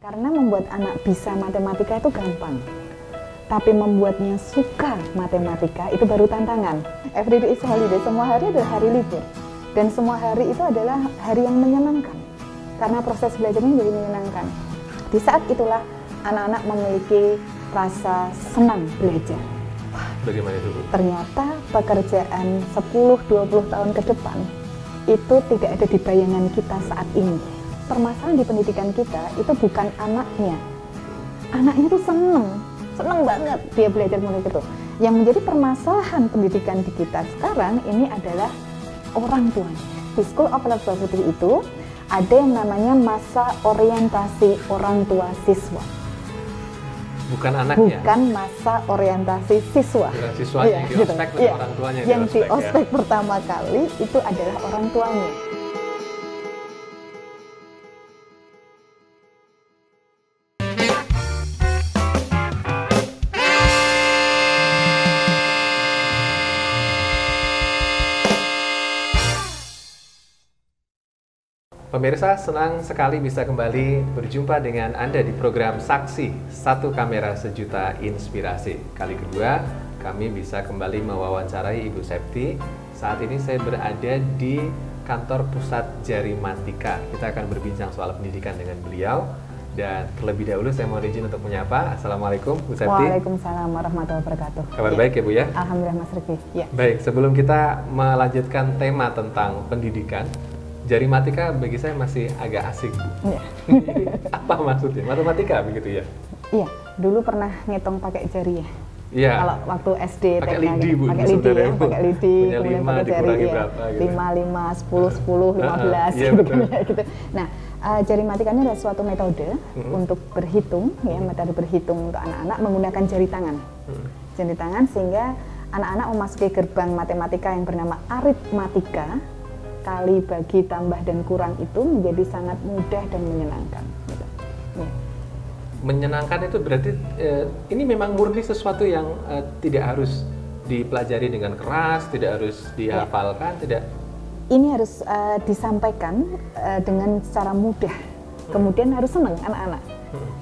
Karena membuat anak bisa matematika itu gampang, tapi membuatnya suka matematika itu baru tantangan. Everyday is holiday, semua hari adalah hari libur. Dan semua hari itu adalah hari yang menyenangkan, karena proses belajarnya jadi menyenangkan. Di saat itulah anak-anak memiliki rasa senang belajar. Bagaimana itu, Bu? Ternyata pekerjaan 10-20 tahun ke depan itu tidak ada di bayangan kita saat ini. Permasalahan di pendidikan kita itu bukan anaknya. Anaknya tuh seneng banget dia belajar mulai itu. Yang menjadi permasalahan pendidikan di kita sekarang ini adalah orang tuanya. Di School of Life Putri itu ada yang namanya masa orientasi orang tua siswa. Bukan anaknya? Bukan masa orientasi siswa. Bukan siswanya yang di ospek, gitu. orang tuanya yang di ospek, ospek pertama kali itu adalah orang tuanya. Pemirsa, senang sekali bisa kembali berjumpa dengan Anda di program Saksi, Satu Kamera Sejuta Inspirasi. Kali kedua, kami bisa kembali mewawancarai Ibu Septi. Saat ini saya berada di kantor pusat Jarimatika. Kita akan berbincang soal pendidikan dengan beliau. Dan terlebih dahulu saya mohon izin untuk menyapa. Assalamualaikum, Bu Septi. Waalaikumsalam warahmatullahi wabarakatuh. Kabar baik ya, Bu ya? Alhamdulillah, Mas Rifki. Ya. Baik, sebelum kita melanjutkan tema tentang pendidikan, Jarimatika bagi saya masih agak asing, Bu. Ya. Apa maksudnya? Matematika begitu ya? Iya, dulu pernah ngitung pakai jari ya. Iya. Kalau waktu SD pakai TK lidi, Bu. pakai lidi ya, pakai lidi, punya kemudian 5 pakai jari dikurangi ya. berapa gitu. 5, 5, 10, 10, 15 iya, gitu, betul. gitu. Nah, Jarimatika ini adalah suatu metode untuk berhitung ya, metode berhitung untuk anak-anak menggunakan jari tangan. Jari tangan sehingga anak-anak memasuki gerbang matematika yang bernama aritmatika. Kali, bagi, tambah, dan kurang itu menjadi sangat mudah dan menyenangkan. Gitu. Ya. Menyenangkan itu berarti ini memang murni sesuatu yang tidak harus dipelajari dengan keras, tidak harus dihafalkan, tidak? Ini harus disampaikan dengan secara mudah, kemudian harus senang anak-anak.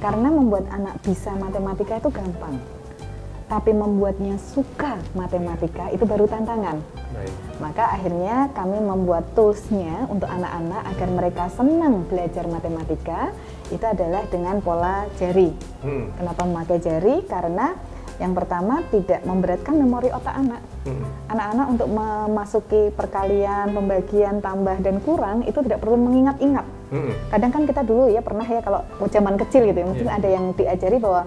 Karena membuat anak bisa matematika itu gampang, tapi membuatnya suka matematika itu baru tantangan. Baik. Maka akhirnya kami membuat toolsnya untuk anak-anak agar mereka senang belajar matematika itu adalah dengan pola jari. Kenapa memakai jari? Karena yang pertama tidak memberatkan memori otak anak. Anak-anak untuk memasuki perkalian, pembagian, tambah, dan kurang itu tidak perlu mengingat-ingat. Kadang kan kita dulu ya pernah ya kalau zaman kecil gitu ya, mungkin ada yang diajari bahwa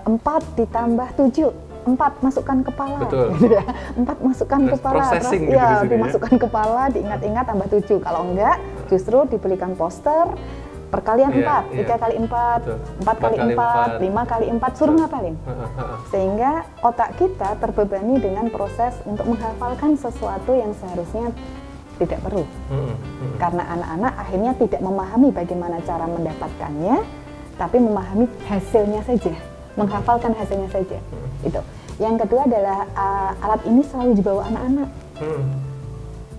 4 ditambah 7, 4 masukkan kepala. Betul. Gitu ya. 4 masukkan kepala, terus gitu ya di dimasukkan kepala, diingat-ingat tambah 7. Kalau enggak, justru dibelikan poster perkalian 4, 3 kali 4, 4 kali 4, 5 kali 4, suruh ngapalin. Sehingga otak kita terbebani dengan proses untuk menghafalkan sesuatu yang seharusnya tidak perlu. Karena anak-anak akhirnya tidak memahami bagaimana cara mendapatkannya, tapi memahami hasilnya saja, menghafalkan hasilnya saja. Itu. Yang kedua adalah alat ini selalu dibawa anak-anak,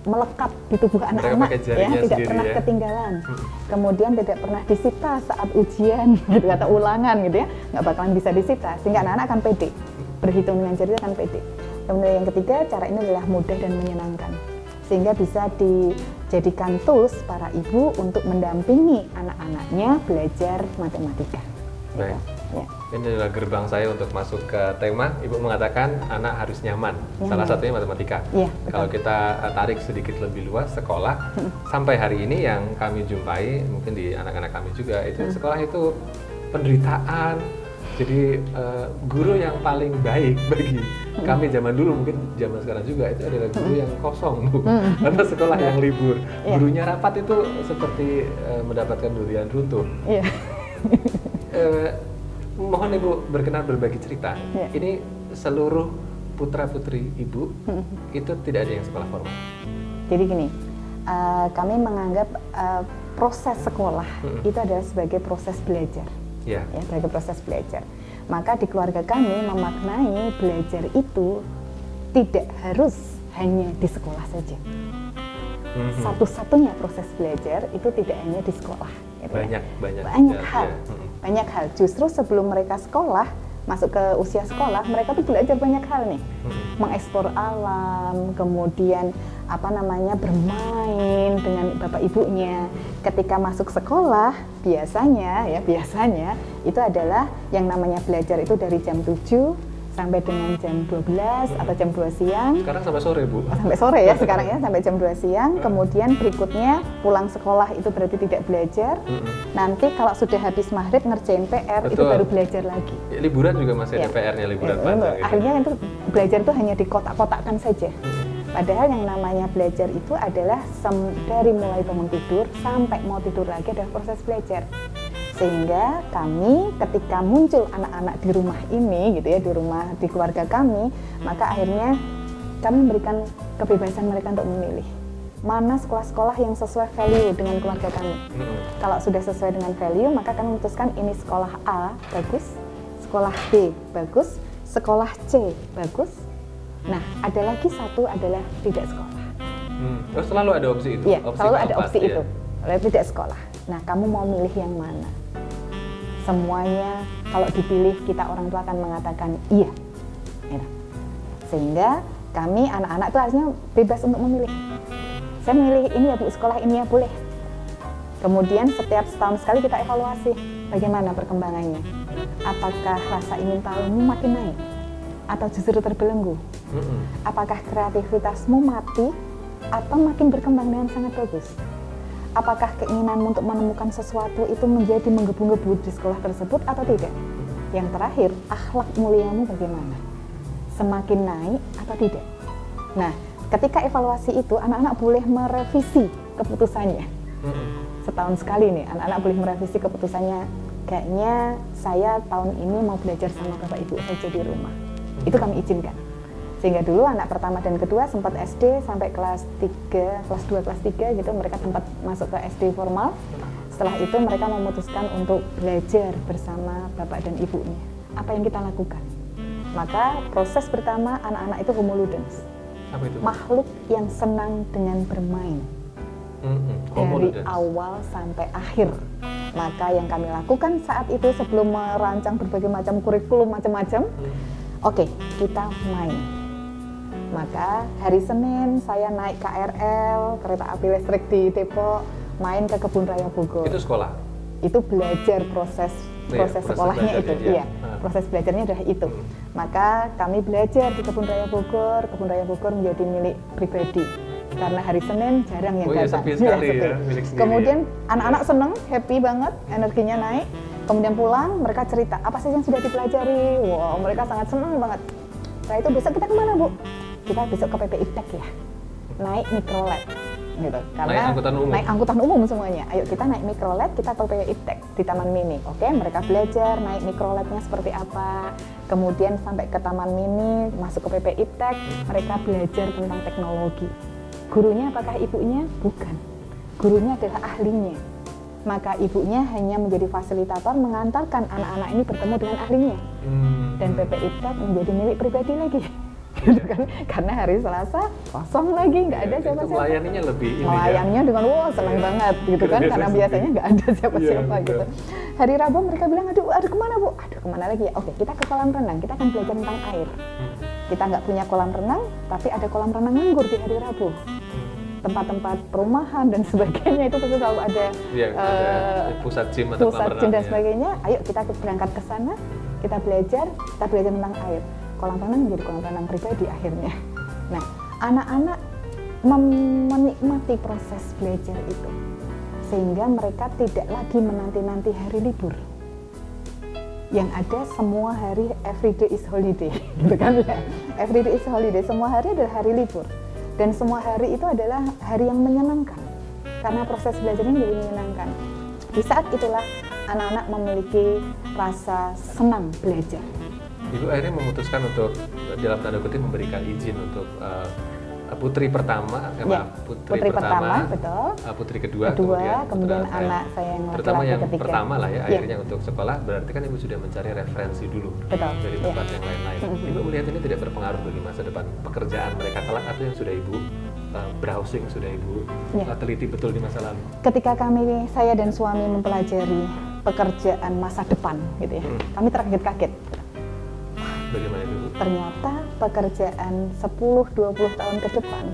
melekat di tubuh anak-anak, ya, tidak pernah ketinggalan. Kemudian tidak pernah disita saat ujian, gitu, atau ulangan, gitu ya, nggak bakalan bisa disita, sehingga anak-anak akan pede, berhitung dengan jari akan pede. Kemudian yang ketiga, cara ini adalah mudah dan menyenangkan, sehingga bisa dijadikan tools para ibu untuk mendampingi anak-anaknya belajar matematika. Baik. Ya. Ini adalah gerbang saya untuk masuk ke tema. Ibu mengatakan anak harus nyaman. Salah satunya matematika. Ya, kalau kita tarik sedikit lebih luas, sekolah sampai hari ini yang kami jumpai, mungkin di anak-anak kami juga, itu sekolah itu penderitaan. Jadi guru yang paling baik bagi kami zaman dulu, mungkin zaman sekarang juga, itu adalah guru yang kosong, Bu. Karena sekolah yang libur. Gurunya rapat itu seperti mendapatkan durian runtuh. Iya. Mohon Ibu berkenan berbagi cerita. Ini seluruh putra-putri Ibu itu tidak ada yang sekolah formal. Jadi gini, kami menganggap proses sekolah itu adalah sebagai proses belajar. Ya, sebagai proses belajar. Maka di keluarga kami memaknai belajar itu tidak harus hanya di sekolah saja. Satu-satunya proses belajar itu tidak hanya di sekolah. Gitu banyak hal. Banyak hal. Justru sebelum mereka sekolah, masuk ke usia sekolah, mereka tuh belajar banyak hal nih. Mengeksplor alam, kemudian bermain dengan bapak ibunya. Ketika masuk sekolah, biasanya itu adalah yang namanya belajar itu dari jam 7 sampai dengan jam 12 atau jam 2 siang. Sekarang sampai sore, Bu. Sampai sore ya sekarang ya, sampai jam 2 siang. Kemudian berikutnya pulang sekolah itu berarti tidak belajar. Nanti kalau sudah habis maghrib ngerjain PR, itu baru belajar lagi. Ya, liburan juga masih ada PR-nya, liburan panjang. Akhirnya itu belajar itu hanya dikotak-kotakkan saja. Padahal yang namanya belajar itu adalah dari mulai bangun tidur sampai mau tidur lagi adalah proses belajar. Sehingga kami ketika muncul anak-anak di rumah ini gitu ya, di keluarga kami, maka akhirnya kami memberikan kebebasan mereka untuk memilih mana sekolah-sekolah yang sesuai value dengan keluarga kami. Kalau sudah sesuai dengan value, maka kami memutuskan ini sekolah A bagus, sekolah B bagus, sekolah C bagus. Nah, ada lagi satu adalah tidak sekolah. Oh, selalu ada opsi itu? Iya, selalu ada opsi itu. Tidak sekolah. Nah, kamu mau milih yang mana? Semuanya kalau dipilih kita orang tua akan mengatakan iya. Sehingga kami anak-anak itu harusnya bebas untuk memilih. Saya milih ini ya Bu, sekolah ini ya boleh. Kemudian setiap setahun sekali kita evaluasi bagaimana perkembangannya. Apakah rasa ingin tahumu makin naik atau justru terbelenggu? Apakah kreativitasmu mati atau makin berkembang dengan sangat bagus? Apakah keinginanmu untuk menemukan sesuatu itu menjadi menggebu-gebu di sekolah tersebut atau tidak? Yang terakhir, akhlak muliamu bagaimana? Semakin naik atau tidak? Nah, ketika evaluasi itu, anak-anak boleh merevisi keputusannya. Setahun sekali nih, anak-anak boleh merevisi keputusannya. Kayaknya saya tahun ini mau belajar sama bapak ibu saja di rumah. Itu kami izinkan. Sehingga dulu anak pertama dan kedua sempat SD sampai kelas 3, kelas 2, kelas 3 gitu, mereka sempat masuk ke SD formal. Setelah itu mereka memutuskan untuk belajar bersama bapak dan ibunya. Apa yang kita lakukan? Maka proses pertama anak-anak itu homo ludens. Apa itu? Makhluk yang senang dengan bermain. Dari awal sampai akhir. Maka yang kami lakukan saat itu sebelum merancang berbagai macam kurikulum macam-macam, oke, kita main. Maka hari Senin saya naik KRL, kereta api listrik di Depok, main ke Kebun Raya Bogor. Itu sekolah? Itu belajar proses sekolahnya itu, iya. Proses belajarnya adalah itu. Maka kami belajar di Kebun Raya Bogor. Kebun Raya Bogor menjadi milik pribadi. Karena hari Senin jarang yang datang. Sepi sekali ya, milik sendiri. Kemudian anak-anak seneng, happy banget, energinya naik. Kemudian pulang, mereka cerita apa sih yang sudah dipelajari. Wow, mereka sangat senang banget. Setelah itu besok kita kemana Bu? Kita besok ke PP Iptek ya, naik mikrolet gitu. Karena naik angkutan umum semuanya. Ayo kita naik mikrolet, kita ke PP Iptek di Taman Mini. Oke, mereka belajar naik mikroletnya seperti apa. Kemudian sampai ke Taman Mini, masuk ke PP Iptek, mereka belajar tentang teknologi. Gurunya apakah ibunya? Bukan. Gurunya adalah ahlinya. Maka ibunya hanya menjadi fasilitator mengantarkan anak-anak ini bertemu dengan ahlinya. Dan PP Iptek menjadi milik pribadi lagi. Gitu kan? Karena hari Selasa kosong lagi, nggak ada siapa-siapa. Melayaninya lebih ini melayaninya dengan senang banget gitu kan, karena biasanya nggak ada siapa-siapa gitu. Hari Rabu mereka bilang, aduh kemana Bu? Aduh kemana lagi ya? Oke, kita ke kolam renang, kita akan belajar tentang air. Kita nggak punya kolam renang, tapi ada kolam renang nganggur di hari Rabu. Tempat-tempat perumahan dan sebagainya itu tentu selalu ada, pusat gym atau pusat gym dan sebagainya. Ayo kita berangkat ke sana, kita belajar tentang air. Kolam renang menjadi kolam renang pribadi akhirnya. Nah, anak-anak menikmati proses belajar itu, sehingga mereka tidak lagi menanti-nanti hari libur. Yang ada semua hari everyday is holiday, gitu kan ya? Everyday is holiday, semua hari adalah hari libur. Dan semua hari itu adalah hari yang menyenangkan, karena proses belajarnya menjadi menyenangkan. Di saat itulah anak-anak memiliki rasa senang belajar. Ibu akhirnya memutuskan untuk dalam tanda kutip memberikan izin untuk putri pertama, putri pertama, betul. Putri kedua, kemudian anak saya yang terutama yang ketiga. Pertama lah ya, akhirnya untuk sekolah. Berarti kan Ibu sudah mencari referensi dulu dari tempat yang lain-lain. Ibu melihat ini tidak berpengaruh bagi masa depan pekerjaan mereka kelak atau yang sudah Ibu browsing sudah Ibu teliti betul di masa lalu? Ketika saya dan suami mempelajari pekerjaan masa depan gitu ya, kami terkaget-kaget. Bagaimana itu? Ternyata pekerjaan 10-20 tahun ke depan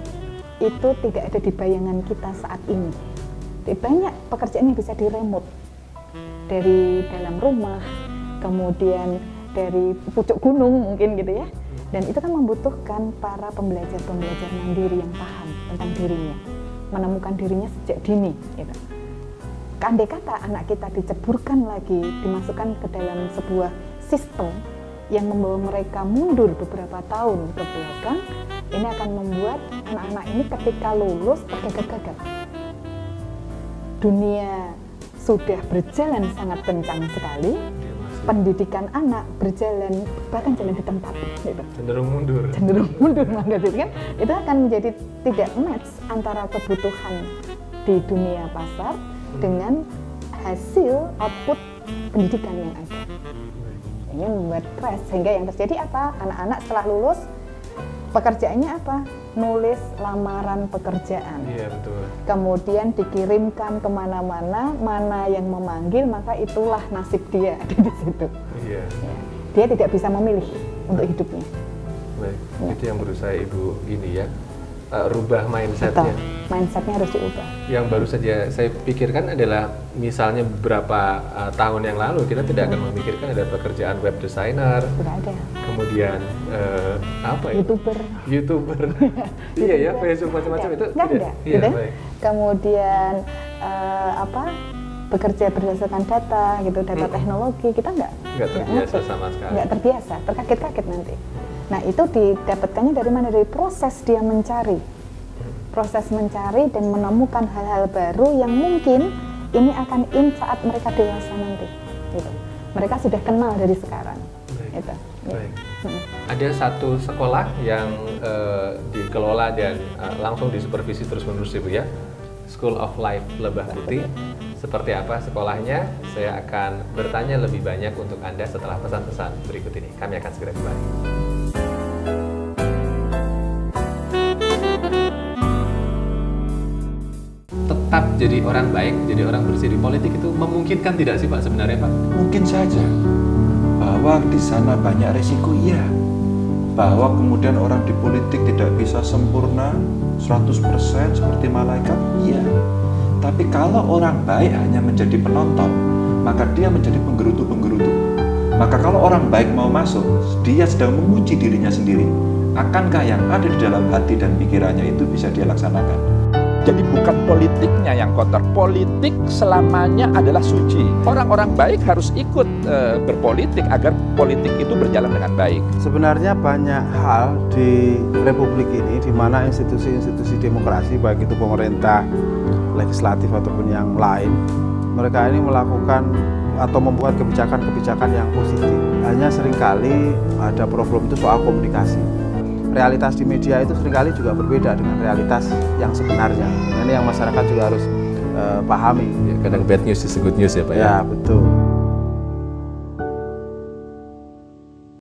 itu tidak ada di bayangan kita saat ini. Banyak pekerjaan yang bisa diremote dari dalam rumah, kemudian dari pucuk gunung mungkin gitu ya. Dan itu kan membutuhkan para pembelajar-pembelajar mandiri yang paham tentang dirinya, menemukan dirinya sejak dini gitu. Andai kata anak kita diceburkan lagi, dimasukkan ke dalam sebuah sistem yang membawa mereka mundur beberapa tahun ke belakang, ini akan membuat anak-anak ini ketika lulus tergagap-gagap. Dunia sudah berjalan sangat kencang sekali, pendidikan anak berjalan bahkan jalan di tempat gitu. Cenderung mundur maka itu kan itu akan menjadi tidak match antara kebutuhan di dunia pasar dengan hasil output pendidikan yang ada. Ini membuat crash, sehingga yang terjadi apa? Anak-anak setelah lulus pekerjaannya apa? Nulis lamaran pekerjaan. Iya, betul. Kemudian dikirimkan kemana-mana, mana yang memanggil maka itulah nasib dia ada di situ. Iya. Dia tidak bisa memilih untuk hidupnya. Baik, itu yang berusaha Ibu ini ya, rubah mindsetnya. Mindsetnya harus diubah. Yang baru saja saya pikirkan adalah misalnya beberapa tahun yang lalu kita tidak akan memikirkan ada pekerjaan web designer. Tidak ada. Kemudian apa ya? YouTuber. Iya ya, Facebook macam-macam itu. Nggak ada. Iya, gitu. baik. Kemudian bekerja berdasarkan data gitu, data teknologi kita nggak terbiasa sama sekali. Nggak terbiasa, terkaget-kaget nanti. Nah itu didapatkannya dari mana? Dari proses dia mencari, proses mencari dan menemukan hal-hal baru yang mungkin ini akan saat mereka dewasa nanti. Gitu. Mereka sudah kenal dari sekarang. Baik. Gitu. Baik. Ada satu sekolah yang dikelola dan langsung disupervisi terus-menerus Ibu ya, School of Life Lebah Putih. Seperti apa sekolahnya? Saya akan bertanya lebih banyak untuk Anda setelah pesan-pesan berikut ini. Kami akan segera kembali. Tetap jadi orang baik, jadi orang bersih di politik itu memungkinkan tidak sih Pak sebenarnya Pak? Mungkin saja bahwa di sana banyak resiko, iya. Bahwa kemudian orang di politik tidak bisa sempurna 100% seperti malaikat, iya. Tapi kalau orang baik hanya menjadi penonton, maka dia menjadi penggerutu-penggerutu. Maka kalau orang baik mau masuk, dia sedang menguji dirinya sendiri. Akankah yang ada di dalam hati dan pikirannya itu bisa dia laksanakan? Jadi bukan politiknya yang kotor, politik selamanya adalah suci. Orang-orang baik harus ikut berpolitik agar politik itu berjalan dengan baik. Sebenarnya banyak hal di Republik ini di mana institusi-institusi demokrasi, baik itu pemerintah, legislatif ataupun yang lain, mereka ini melakukan atau membuat kebijakan-kebijakan yang positif. Hanya seringkali ada problem itu soal komunikasi. Realitas di media itu seringkali juga berbeda dengan realitas yang sebenarnya. Ini yang masyarakat juga harus pahami. Ya, kadang bad news is good news ya Pak ya? Ya, betul.